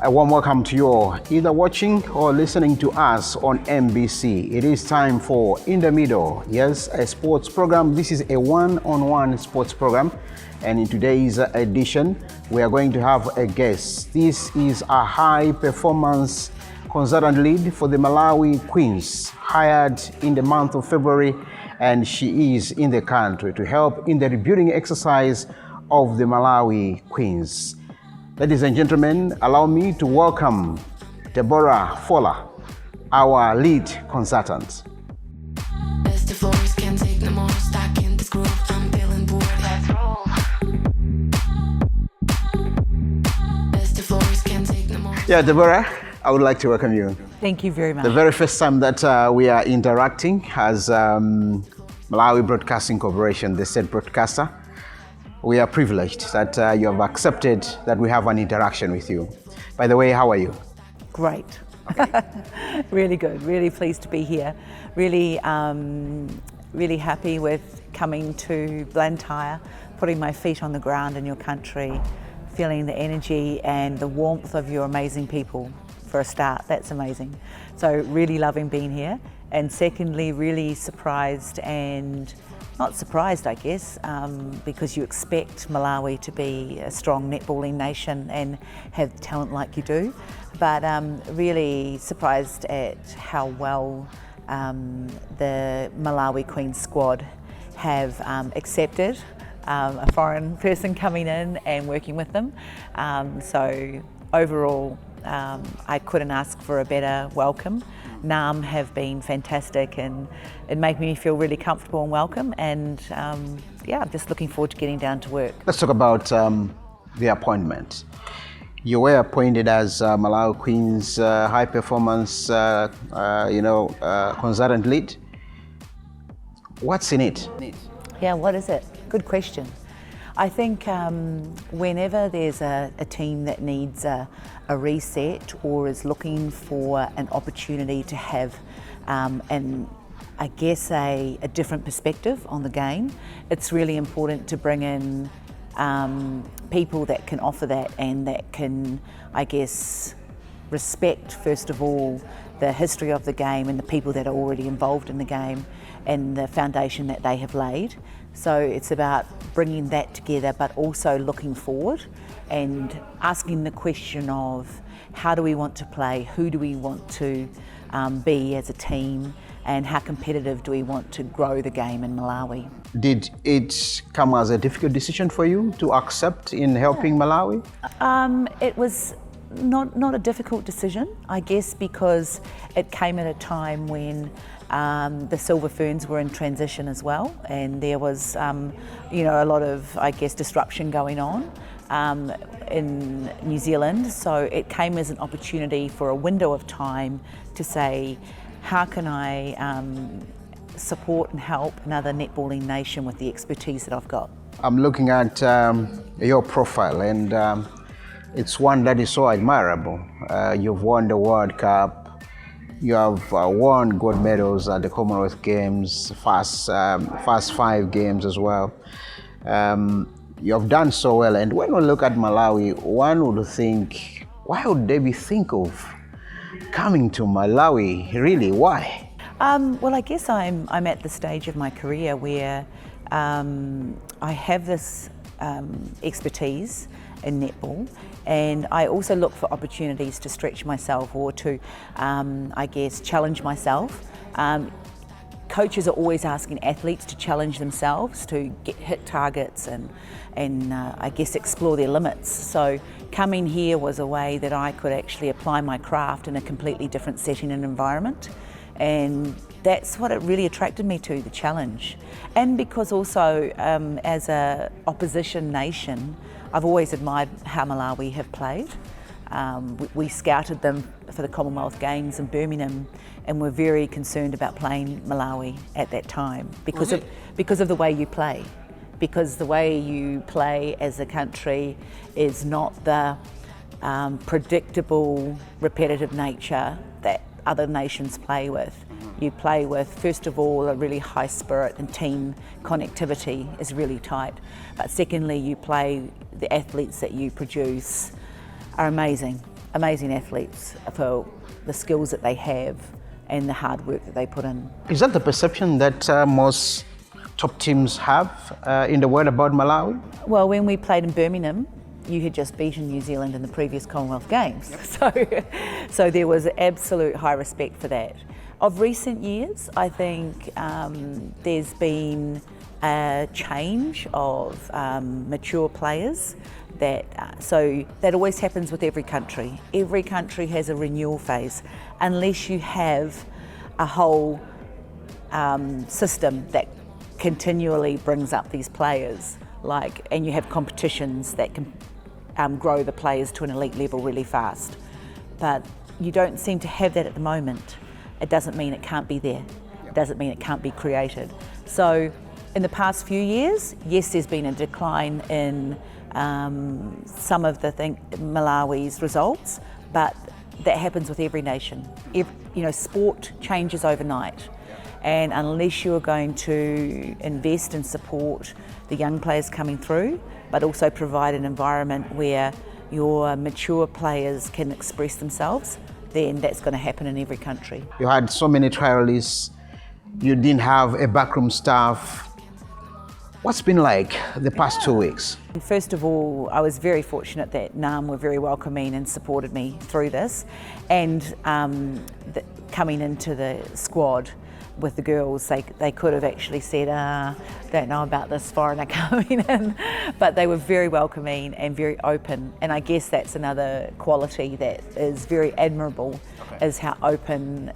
A warm welcome to you all, either watching or listening to us on MBC. It is time for In the Middle. Yes, a sports program. This is a one-on-one sports program. And in today's edition, we are going to have a guest. This is a high-performance consultant lead for the Malawi Queens, hired in the month of February, and she is in the country to help in the rebuilding exercise of the Malawi Queens. Ladies and gentlemen, allow me to welcome Debborah Fola, our lead consultant. Yeah, Debborah, I would like to welcome you. Thank you very much. The very first time that we are interacting as Malawi Broadcasting Corporation, the said broadcaster, we are privileged that you have accepted that we have an interaction with you. By the way, how are you? Great. Okay. Really good. Really pleased to be here. Really, really happy with coming to Blantyre, putting my feet on the ground in your country, feeling the energy and the warmth of your amazing people. For a start, that's amazing. So really loving being here. And secondly, really surprised and not surprised, I guess, because you expect Malawi to be a strong netballing nation and have talent like you do, but really surprised at how well the Malawi Queens squad have accepted a foreign person coming in and working with them. So overall, I couldn't ask for a better welcome. NAM have been fantastic and it made me feel really comfortable and welcome, and yeah, I'm just looking forward to getting down to work. Let's talk about the appointment. You were appointed as Malawi Queens high performance consultant lead. What's in it? Yeah, what is it? Good question. I think whenever there's a team that needs a reset or is looking for an opportunity to have I guess a different perspective on the game, it's really important to bring in people that can offer that and that can, I guess, respect first of all the history of the game and the people that are already involved in the game and the foundation that they have laid. So it's about bringing that together, but also looking forward and asking the question of how do we want to play, who do we want to be as a team, and how competitive do we want to grow the game in Malawi. Did it come as a difficult decision for you to accept in helping Malawi? It was not a difficult decision, I guess, because it came at a time when the Silver Ferns were in transition as well, and there was a lot of, I guess, disruption going on in New Zealand. So it came as an opportunity for a window of time to say, how can I support and help another netballing nation with the expertise that I've got? I'm looking at your profile, and it's one that is so admirable. You've won the World Cup. You have won gold medals at the Commonwealth Games, first 5 games as well. You have done so well, and when we look at Malawi, one would think, why would they be think of coming to Malawi? Really, why? Well, I guess I'm at the stage of my career where I have this expertise in netball, and I also look for opportunities to stretch myself or to, I guess, challenge myself. Coaches are always asking athletes to challenge themselves, to hit targets and I guess explore their limits. So coming here was a way that I could actually apply my craft in a completely different setting and environment. And that's what it really attracted me to, the challenge. And because also as a opposition nation, I've always admired how Malawi have played. We scouted them for the Commonwealth Games in Birmingham, and we're very concerned about playing Malawi at that time because of the way you play. Because the way you play as a country is not the predictable, repetitive nature that other nations play with. You play with, first of all, a really high spirit, and team connectivity is really tight. But secondly, you play, the athletes that you produce are amazing. amazing athletes for the skills that they have and the hard work that they put in. Is that the perception that most top teams have in the world about Malawi? Well, when we played in Birmingham, you had just beaten New Zealand in the previous Commonwealth Games. Yep. So there was absolute high respect for that. Of recent years, I think there's been a change of mature players. So that always happens with every country. Every country has a renewal phase, unless you have a whole system that continually brings up these players, and you have competitions that can grow the players to an elite level really fast. But you don't seem to have that at the moment. It doesn't mean it can't be there. It doesn't mean it can't be created. So in the past few years, yes, there's been a decline in some of the Malawi's results, but that happens with every nation. Sport changes overnight, and unless you're going to invest and support the young players coming through, but also provide an environment where your mature players can express themselves, then that's going to happen in every country. You had so many trialists, you didn't have a backroom staff. What's been like the past 2 weeks? First of all, I was very fortunate that NAM were very welcoming and supported me through this. And coming into the squad with the girls, they could have actually said, don't know about this foreigner coming in. But they were very welcoming and very open. And I guess that's another quality that is very admirable, is how open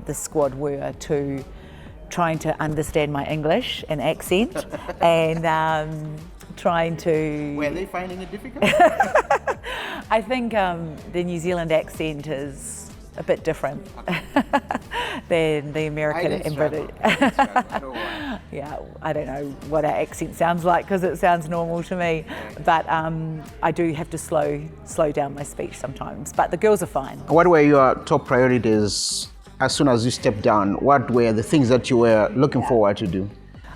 the squad were to trying to understand my English and accent and trying to... Were they finding it difficult? I think the New Zealand accent is a bit different than the American and British. Yeah, I don't know what our accent sounds like because it sounds normal to me, but I do have to slow down my speech sometimes, but the girls are fine. What were your top priorities as soon as you stepped down? What were the things that you were looking forward to do?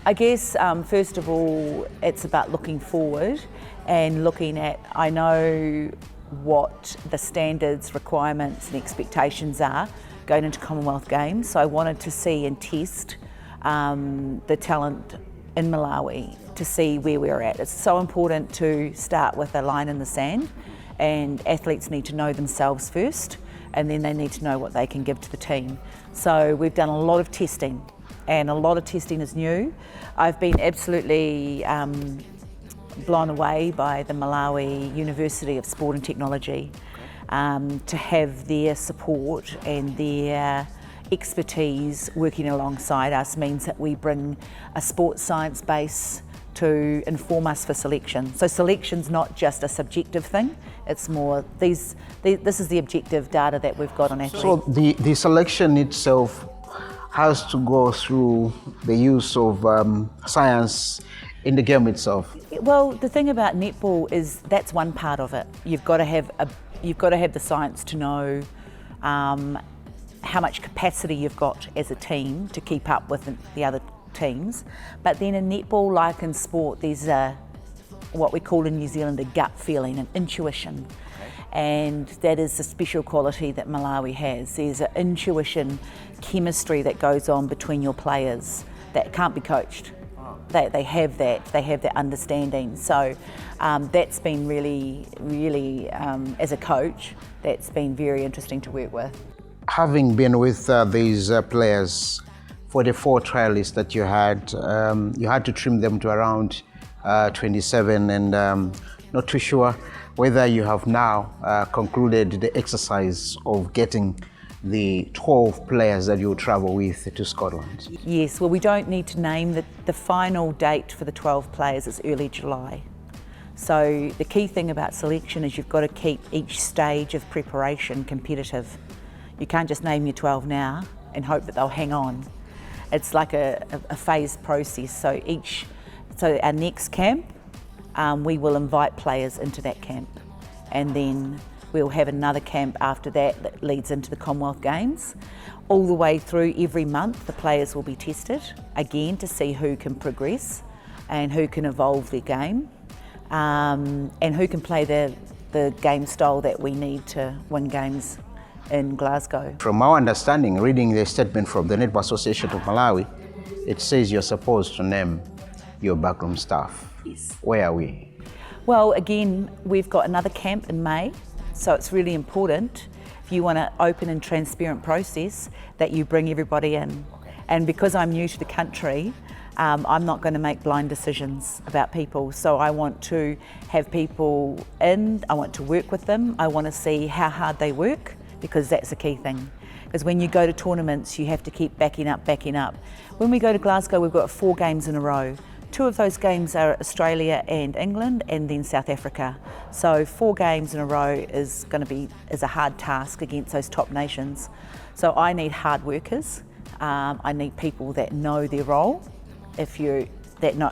I guess, first of all, it's about looking forward and looking at, I know what the standards, requirements and expectations are going into Commonwealth Games. So I wanted to see and test the talent in Malawi to see where we're at. It's so important to start with a line in the sand, and athletes need to know themselves first, and then they need to know what they can give to the team. So we've done a lot of testing, and a lot of testing is new. I've been absolutely blown away by the Malawi University of Sport and Technology. To have their support and their expertise working alongside us means that we bring a sports science base to inform us for selection. So selection's not just a subjective thing, it's more, this is the objective data that we've got on athletes. So the selection itself has to go through the use of science in the game itself? Well, the thing about netball is that's one part of it. You've got to have the science to know how much capacity you've got as a team to keep up with the other teams. But then in netball, like in sport, there's what we call in New Zealand a gut feeling, an intuition. And that is a special quality that Malawi has. There's an intuition chemistry that goes on between your players that can't be coached. They have that understanding. So that's been really, as a coach, that's been very interesting to work with. Having been with these players for the 4 trialists that you had to trim them to around 27, and not too sure whether you have now concluded the exercise of getting the 12 players that you'll travel with to Scotland. Yes, well, we don't need to name the final date for the 12 players. It's early July. So the key thing about selection is you've got to keep each stage of preparation competitive. You can't just name your 12 now and hope that they'll hang on. It's like a phased process. So our next camp, we will invite players into that camp, and then we'll have another camp after that leads into the Commonwealth Games. All the way through every month, the players will be tested again to see who can progress and who can evolve their game, and who can play the game style that we need to win games in Glasgow. From our understanding, reading the statement from the Netball Association of Malawi, it says you're supposed to name your backroom staff. Yes. Where are we? Well, again, we've got another camp in May, so it's really important, if you want an open and transparent process, that you bring everybody in. And because I'm new to the country, I'm not going to make blind decisions about people. So I want to have people in, I want to work with them, I want to see how hard they work, because that's the key thing. Because when you go to tournaments, you have to keep backing up. When we go to Glasgow, we've got 4 games in a row. 2 of those games are Australia and England, and then South Africa. So 4 games in a row is a hard task against those top nations. So I need hard workers. I need people that know their role,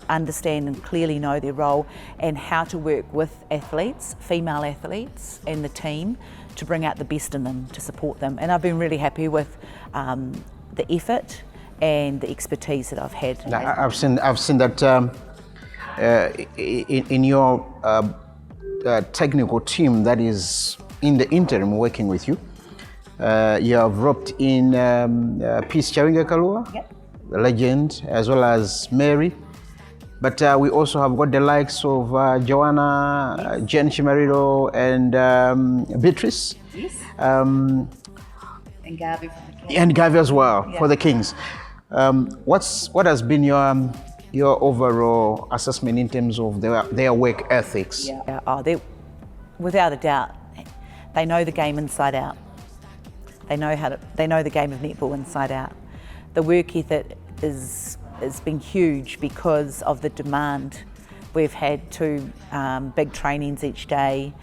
understand and clearly know their role, and how to work with athletes, female athletes, and the team to bring out the best in them, to support them. And I've been really happy with the effort and the expertise that I've had. Now, I've seen that in your technical team that is in the interim working with you. You have roped in Peace Chawinga Kalua, yep, the legend, as well as Mary. But we also have got the likes of Joanna, yes, Jen Shimariro, and Beatrice. Yes. And Gavi from the Kings. And Gavi as well, yeah, for the Kings. What has been your overall assessment in terms of their work ethics? Yeah. Without a doubt, they know the game inside out. They know the game of netball inside out. The work ethic has been huge because of the demand. We've had 2 big trainings each day.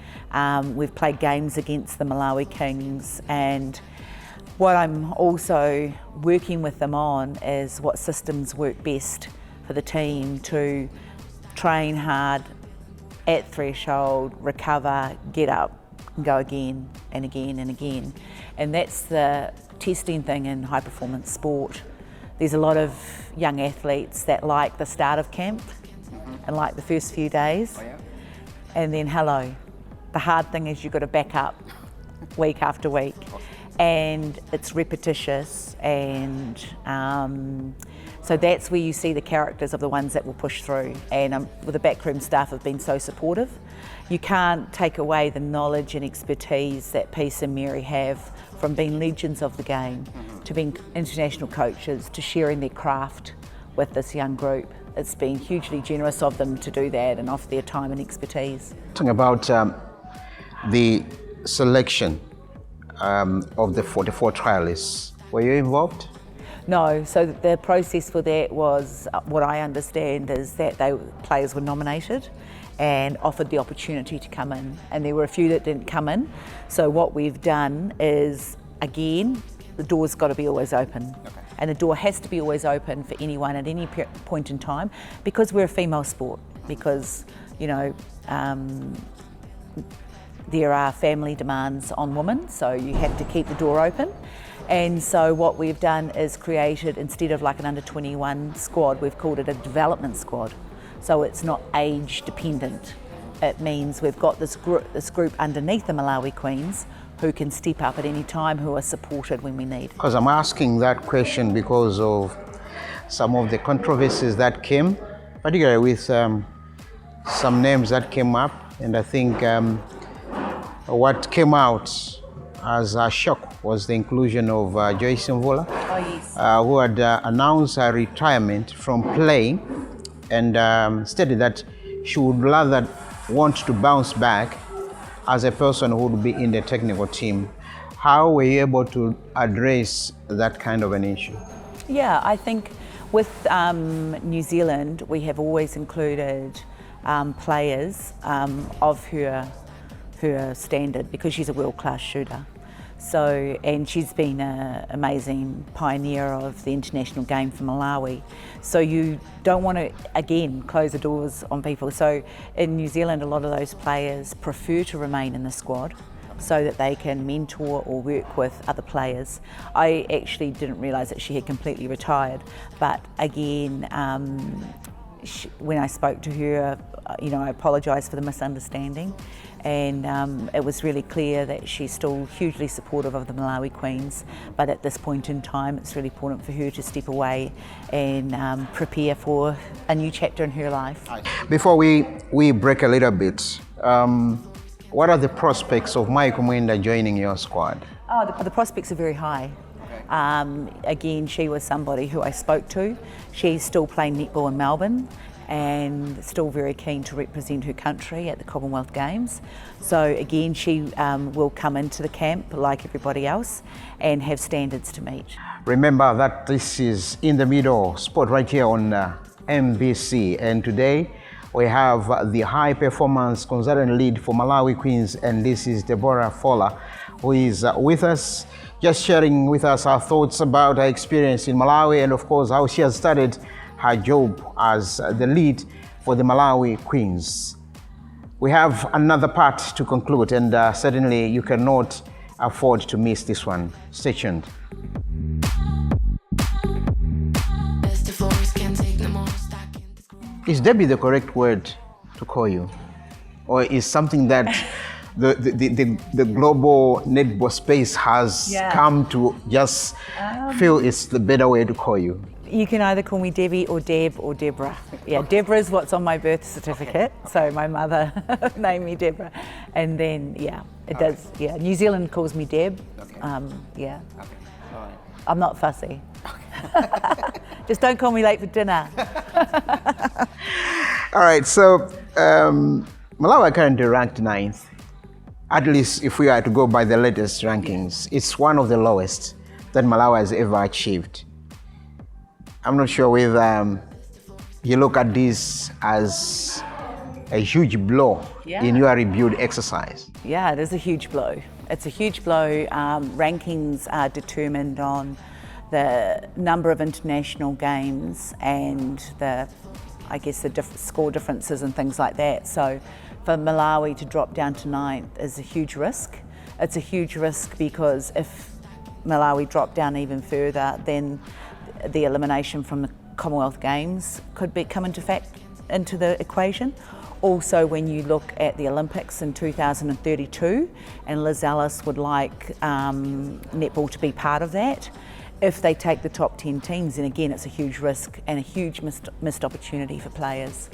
We've played games against the Malawi Kings, and what I'm also working with them on is what systems work best for the team to train hard, at threshold, recover, get up, and go again and again and again. And that's the testing thing in high performance sport. There's a lot of young athletes that like the start of camp and like the first few days. Oh, yeah. And then hello. The hard thing is you've got to back up week after week. And it's repetitious, and so that's where you see the characters of the ones that will push through. And the backroom staff have been so supportive. You can't take away the knowledge and expertise that Peace and Mary have, from being legends of the game, to being international coaches, to sharing their craft with this young group. It's been hugely generous of them to do that and offer their time and expertise. Talking about the selection of the 44 trialists, were you involved? No, so the process for that was, what I understand is that players were nominated and offered the opportunity to come in, and there were a few that didn't come in. So what we've done is, again, the door's got to be always open. Okay. And the door has to be always open for anyone at any point in time, because we're a female sport, because, you know, there are family demands on women, so you have to keep the door open. And so what we've done is created, instead of like an under 21 squad, we've called it a development squad. So it's not age dependent. It means we've got this group underneath the Malawi Queens who can step up at any time, who are supported when we need. Because I'm asking that question because of some of the controversies that came, particularly with some names that came up, and I think what came out as a shock was the inclusion of Joyce Mvula, who had announced her retirement from playing, and stated that she would rather want to bounce back as a person who would be in the technical team. How were you able to address that kind of an issue? Yeah, I think with New Zealand, we have always included players of her standard, because she's a world-class shooter. So, and she's been an amazing pioneer of the international game for Malawi. So you don't want to, again, close the doors on people. So in New Zealand, a lot of those players prefer to remain in the squad so that they can mentor or work with other players. I actually didn't realise that she had completely retired, but again, when I spoke to her, I apologised for the misunderstanding, and it was really clear that she's still hugely supportive of the Malawi Queens, but at this point in time it's really important for her to step away and prepare for a new chapter in her life. Before we break a little bit, what are the prospects of Michael Mwenda joining your squad? Oh, the prospects are very high. Again, she was somebody who I spoke to. She's still playing netball in Melbourne and still very keen to represent her country at the Commonwealth Games. So again, she will come into the camp like everybody else and have standards to meet. Remember that this is In the Middle Sport right here on MBC, and today we have the high performance consultant lead for Malawi Queens, and this is Debborah who is with us, just sharing with us her thoughts about her experience in Malawi and of course how she has started her job as the lead for the Malawi Queens. We have another part to conclude, and certainly you cannot afford to miss this one. Stay tuned. Is Debbie the correct word to call you? Or is something that the global netball space has come to just feel it's the better way to call you? You can either call me Debbie or Deb or Debborah. Yeah, okay. Debborah is what's on my birth certificate. Okay. So my mother named me Debborah. And then, it does. Yeah, New Zealand calls me Deb. Okay. Yeah. Okay. All right. I'm not fussy. Okay. Just don't call me late for dinner. All right, so Malawi are currently ranked 9th. At least if we are to go by the latest rankings, it's one of the lowest that Malawi has ever achieved. I'm not sure whether you look at this as a huge blow in your rebuild exercise. Yeah, it is a huge blow. It's a huge blow. Rankings are determined on the number of international games and the score differences and things like that. So for Malawi to drop down to 9th is a huge risk. It's a huge risk because if Malawi drop down even further, then the elimination from the Commonwealth Games could come into the equation. Also, when you look at the Olympics in 2032, and Liz Ellis would like netball to be part of that, if they take the top 10 teams, then again it's a huge risk and a huge missed opportunity for players.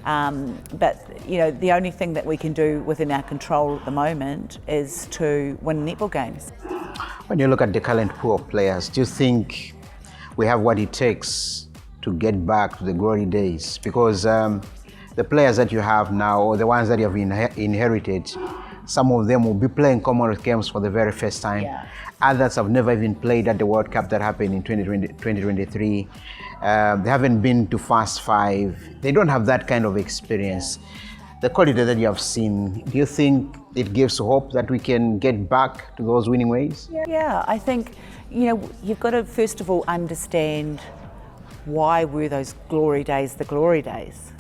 But the only thing that we can do within our control at the moment is to win netball games. When you look at the current pool of players, do you think we have what it takes to get back to the glory days? Because the players that you have now, or the ones that you have inherited, some of them will be playing Commonwealth Games for the very first time. Yeah. Others have never even played at the World Cup that happened in 2023. They haven't been to Fast Five. They don't have that kind of experience. The quality that you have seen, do you think it gives hope that we can get back to those winning ways? Yeah, I think, you've got to first of all understand why were those glory days the glory days.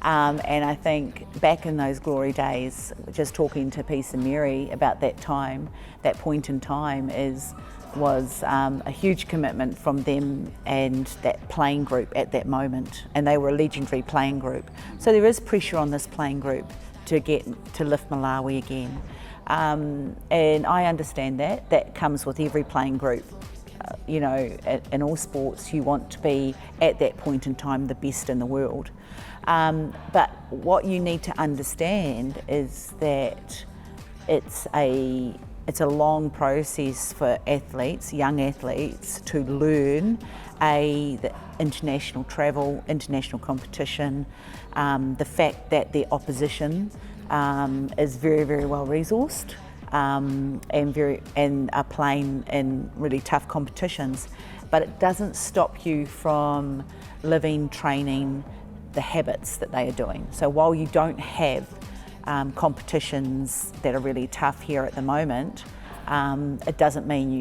And I think back in those glory days, just talking to Peace and Mary about that time, that point in time was a huge commitment from them and that playing group at that moment. And they were a legendary playing group. So there is pressure on this playing group to lift Malawi again. And I understand that comes with every playing group. In all sports, you want to be at that point in time the best in the world. But what you need to understand is that it's a long process for athletes, young athletes, to learn the international travel, international competition, the fact that the opposition is very, very well resourced. And are playing in really tough competitions, but it doesn't stop you from living, training the habits that they are doing. So while you don't have competitions that are really tough here at the moment, it doesn't mean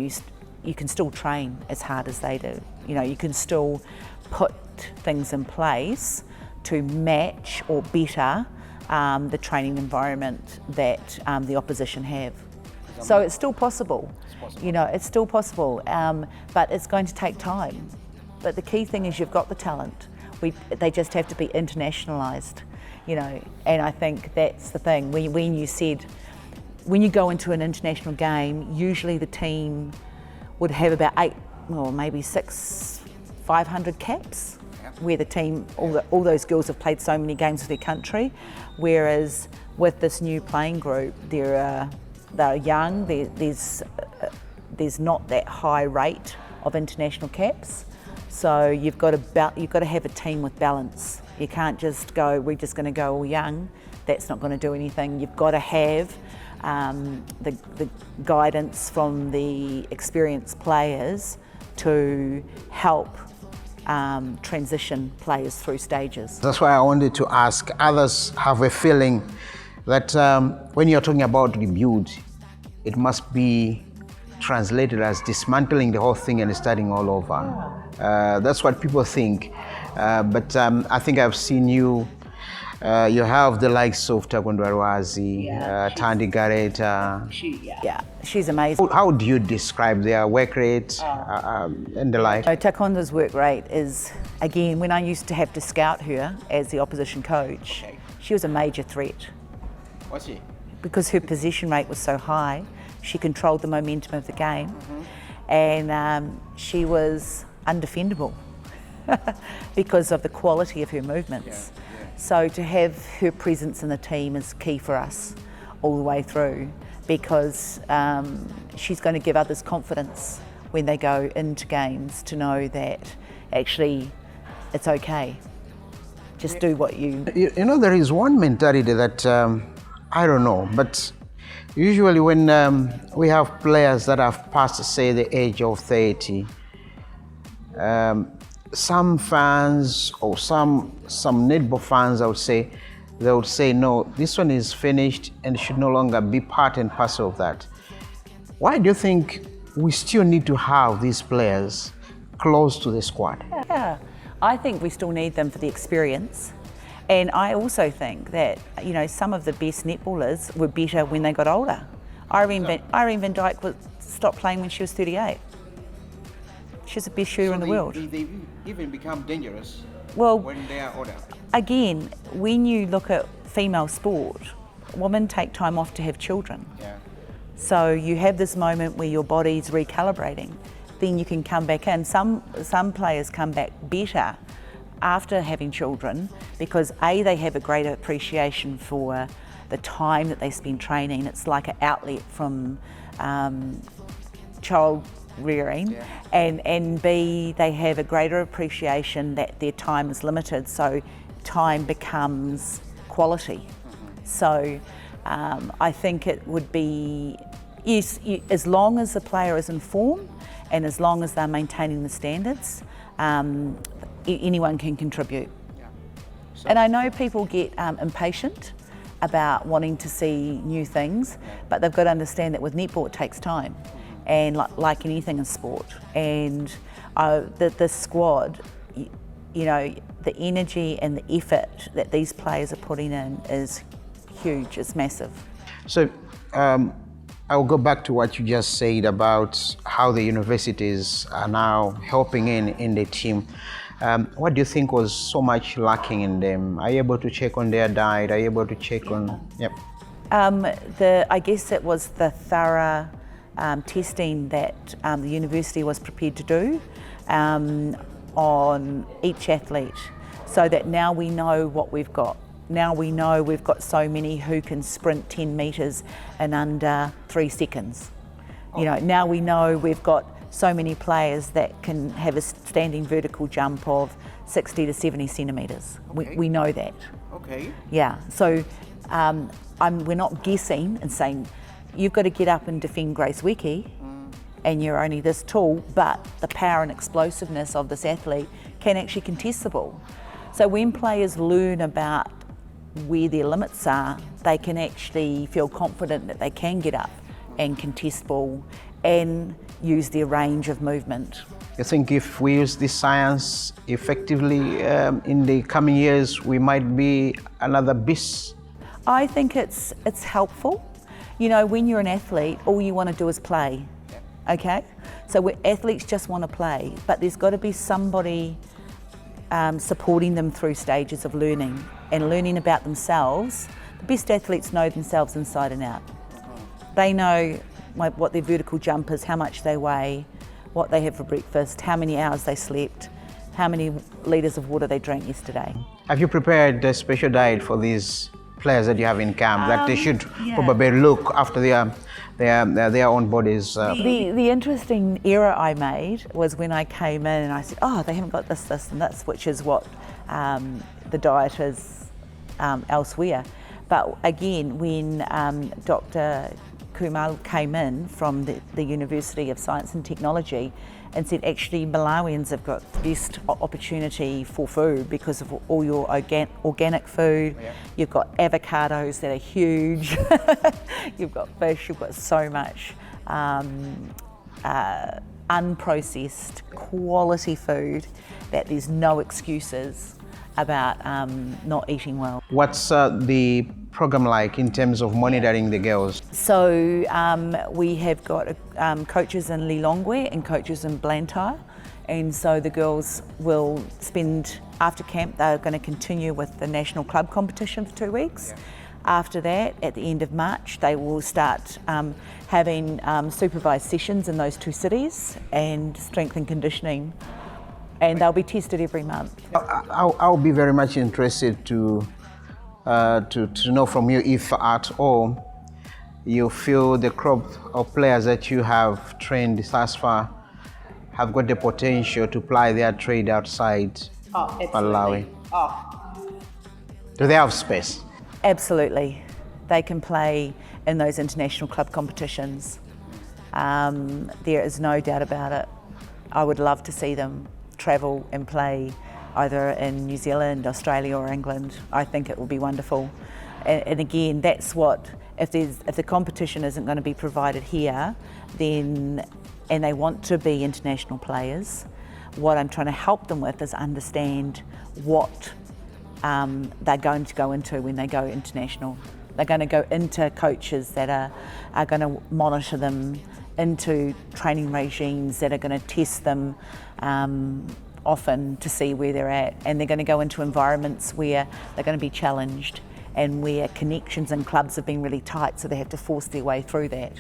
you can still train as hard as they do. You can still put things in place to match or better the training environment that the opposition have. So it's still possible. It's still possible, but it's going to take time. But the key thing is you've got the talent. They just have to be internationalised, you know. And I think that's the thing. When you go into an international game, usually the team would have about 8 or maybe 500 caps, where the team, all those girls have played so many games for their country, whereas with this new playing group, they're young. There's not that high rate of international caps, so you've got to have a team with balance. You can't just go, we're just going to go all young. That's not going to do anything. You've got to have the guidance from the experienced players to help transition players through stages. That's why I wanted to ask, others have a feeling that when you're talking about rebuild, it must be translated as dismantling the whole thing and starting all over. That's what people think. But I think I've seen you. You have the likes of Taekwondo Arwazi, Tandy Gareta. She's amazing. How do you describe their work rate and the like? Taekwondo's work rate is, again, when I used to have to scout her as the opposition coach, she was a major threat. What's she? Because her possession rate was so high, she controlled the momentum of the game, and she was undefendable because of the quality of her movements. So to have her presence in the team is key for us all the way through, because she's going to give others confidence when they go into games to know that actually it's okay. Just do what you... You know, there is one mentality that, I don't know, but usually when we have players that have passed, say, the age of 30, some fans or some netball fans, I would say, they would say, no, this one is finished and should no longer be part and parcel of that. Why do you think we still need to have these players close to the squad? Yeah, I think we still need them for the experience. And I also think that, you know, some of the best netballers were better when they got older. Irene van Dijk stopped playing when she was 38. She's the best shooter in the world. They even become dangerous when they are older. Again, when you look at female sport, women take time off to have children. So you have this moment where your body's recalibrating, then you can come back in. Some players come back better after having children because they have a greater appreciation for the time that they spend training. It's like an outlet from child rearing, and B, they have a greater appreciation that their time is limited, so time becomes quality. So I think it would be, yes, as long as the player is informed and as long as they're maintaining the standards, anyone can contribute. And I know people get impatient about wanting to see new things, but they've got to understand that with netball it takes time, and like anything in sport. And the squad, you know, the energy and the effort that these players are putting in is huge, it's massive. So I'll go back to what you just said about how the universities are now helping in the team. What do you think was so much lacking in them? Are you able to check on their diet? Are you able to check on... Yep. I guess it was the thorough testing that the university was prepared to do on each athlete, so that now we know what we've got. Now we know we've got so many who can sprint 10 metres in under 3 seconds. You know, now we know we've got so many players that can have a standing vertical jump of 60 to 70 centimetres. We know that. Okay. Yeah, so we're not guessing and saying, you've got to get up and defend Grace Wiki and you're only this tall, but the power and explosiveness of this athlete can actually contest the ball. So when players learn about where their limits are, they can actually feel confident that they can get up and contest ball and use their range of movement. I think if we use this science effectively in the coming years, we might be another beast. I think it's helpful. You know, when you're an athlete, all you want to do is play, okay? So athletes just want to play, but there's got to be somebody supporting them through stages of learning and learning about themselves. The best athletes know themselves inside and out. They know what their vertical jump is, how much they weigh, what they have for breakfast, how many hours they slept, how many litres of water they drank yesterday. Have you prepared a special diet for these players that you have in camp that they should probably look after their own bodies? The interesting error I made was when I came in and I said, oh, they haven't got this and this, which is what the diet is elsewhere. But again, when Dr. Kumar came in from the University of Science and Technology and said, actually, Malawians have got the best opportunity for food because of all your organic food. Yeah. You've got avocados that are huge. You've got fish, you've got so much unprocessed quality food that there's no excuses about not eating well. What's the program like in terms of monitoring the girls? So we have got coaches in Lilongwe and coaches in Blantyre, and so the girls will spend, after camp, they're going to continue with the national club competition for 2 weeks. Yeah. After that, at the end of March, they will start having supervised sessions in those two cities and strength and conditioning, and they'll be tested every month. I'll be very much interested to know from you if at all you feel the crop of players that you have trained thus far have got the potential to ply their trade outside Malawi. Do they have space? Absolutely. They can play in those international club competitions. There is no doubt about it. I would love to see them travel and play either in New Zealand, Australia or England. I think it will be wonderful. And again, that's what, if the competition isn't going to be provided here, then, and they want to be international players, what I'm trying to help them with is understand what they're going to go into when they go international. They're going to go into coaches that are going to monitor them, into training regimes that are going to test them often to see where they're at, and they're going to go into environments where they're going to be challenged and where connections and clubs have been really tight, so they have to force their way through that.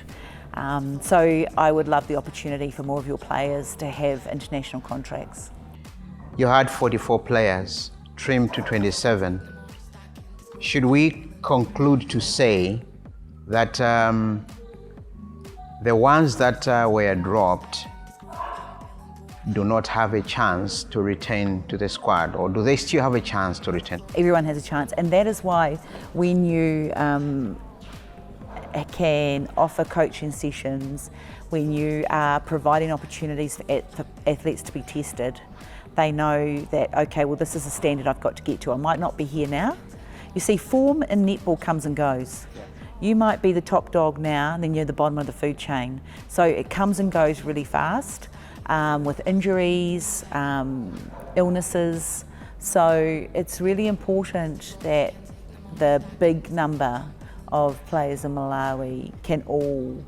So I would love the opportunity for more of your players to have international contracts. You had 44 players, trimmed to 27. Should we conclude to say that the ones that were dropped do not have a chance to return to the squad, or do they still have a chance to return? Everyone has a chance, and that is why when you can offer coaching sessions, when you are providing opportunities for athletes to be tested, they know that, okay, well, this is a standard I've got to get to. I might not be here now. You see, form in netball comes and goes. Yeah. You might be the top dog now, and then you're the bottom of the food chain. So it comes and goes really fast. With injuries, illnesses. So it's really important that the big number of players in Malawi can all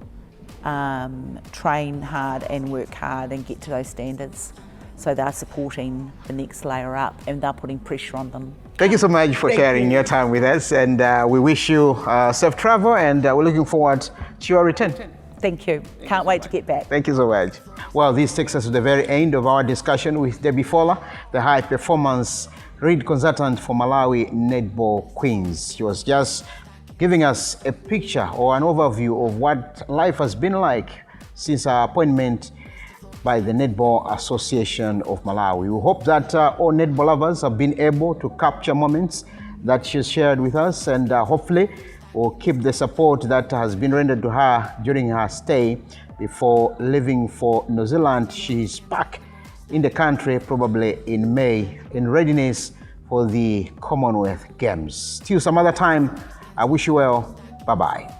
train hard and work hard and get to those standards. So they're supporting the next layer up and they're putting pressure on them. Thank you so much for sharing your time with us, and we wish you safe travel, and we're looking forward to your return. Thank you. Can't wait to get back. Thank you so much. Well, this takes us to the very end of our discussion with Debborah, the high performance lead consultant for Malawi Netball Queens. She was just giving us a picture or an overview of what life has been like since her appointment by the Netball Association of Malawi. We hope that all netball lovers have been able to capture moments that she shared with us, and hopefully will keep the support that has been rendered to her during her stay before leaving for New Zealand. She's back in the country probably in May in readiness for the Commonwealth Games. Till some other time, I wish you well. Bye-bye.